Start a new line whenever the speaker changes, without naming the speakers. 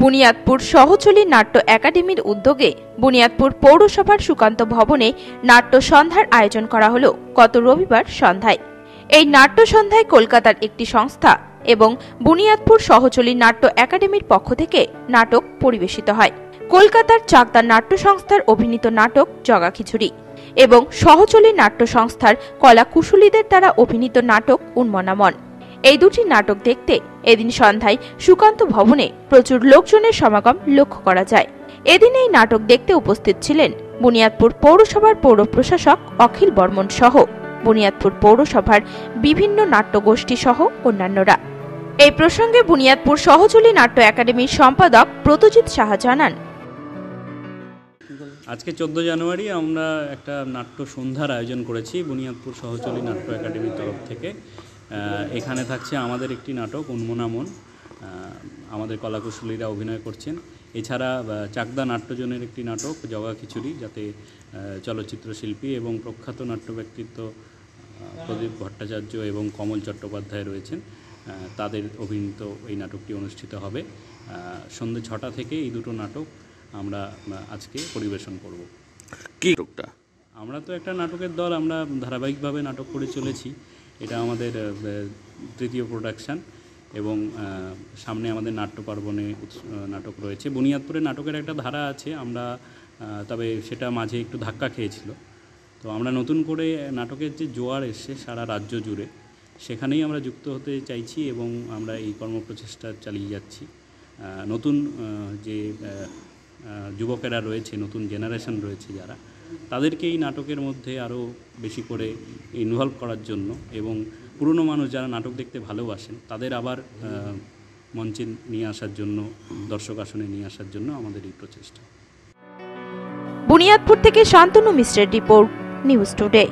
বুনিয়াদপুর সহচলী নাট্য একাডেমির উদ্যোগে বুনিয়াদপুর পৌরসভার সুকান্ত ভবনে নাট্য সন্ধ্যার আয়োজন করা হলো গত রবিবার সন্ধ্যায়। এই নাট্য সন্ধ্যায় কলকাতার একটি সংস্থা এবং বুনিয়াদপুর সহচলী নাট্য একাডেমির পক্ষ থেকে নাটক পরিবেশিত হয়। কলকাতার চাকদা নাট্য সংস্থার অভিনীত নাটক জগা খিচুড়ি এবং সহচলী নাট্য সংস্থার কলা কুশলীদের দ্বারা অভিনীত নাটক উন্মনামন। এই দুটি নাটক দেখতে এদিন সন্ধ্যায় সুকান্ত ভবনে প্রচুর লোকজনের সমাগম লক্ষ্য করা যায়। এদিন এই নাটক দেখতে উপস্থিত ছিলেন বুনিয়াদপুর পৌরসভার পৌর প্রশাসক অখিল বর্মন সহ বুনিয়াদপুর পৌরসভার বিভিন্ন নাট্যগোষ্ঠী সহ অন্যান্যরা। এই প্রসঙ্গে বুনিয়াদপুর সহচলী নাট্য একাডেমির সম্পাদক প্রতজিৎ সাহা জানান,
আজকে 14 জানুয়ারি আমরা একটা নাট্য সন্ধ্যার আয়োজন করেছি বুনিয়াদপুর সহচলী নাট্য একাডেমির তরফ থেকে। এখানে থাকছে আমাদের একটি নাটক উন্মনামন, আমাদের কলাকুশলীরা অভিনয় করছেন। এছাড়া চাকদা নাট্যজনের একটি নাটক জগা খিচুড়ি, যাতে চলচ্চিত্র শিল্পী এবং প্রখ্যাত নাট্য ব্যক্তিত্ব প্রদীপ ভট্টাচার্য এবং কমল চট্টোপাধ্যায় রয়েছেন, তাদের অভিনীত এই নাটকটি অনুষ্ঠিত হবে। সন্ধ্যে 6টা থেকে এই দুটো নাটক আমরা আজকে পরিবেশন করব।
কি নাটকটা?
আমরা তো একটা নাটকের দল, আমরা ধারাবাহিকভাবে নাটক করে চলেছি। এটা আমাদের তৃতীয় প্রোডাকশান এবং সামনে আমাদের নাট্য পার্বণে নাটক রয়েছে। বুনিয়াদপুরে নাটকের একটা ধারা আছে, আমরা তবে সেটা মাঝে একটু ধাক্কা খেয়েছিল। তো আমরা নতুন করে নাটকের যে জোয়ার এসছে সারা রাজ্য জুড়ে, সেখানেই আমরা যুক্ত হতে চাইছি এবং আমরা এই কর্মপ্রচেষ্টা চালিয়ে যাচ্ছি। নতুন যে যুবকেরা রয়েছে, নতুন জেনারেশন রয়েছে যারা, তাদেরকে এই নাটকের মধ্যে আরও বেশি করে ইনভলভ করার জন্য এবং পুরনো মানুষ যারা নাটক দেখতে ভালোবাসেন তাদের আবার মঞ্চে নিয়ে আসার জন্য, দর্শক আসনে নিয়ে আসার জন্য আমাদের এই প্রচেষ্টা।
বুনিয়াদপুর থেকে শান্তনু মিশ্রের রিপোর্ট, নিউজ টুডে।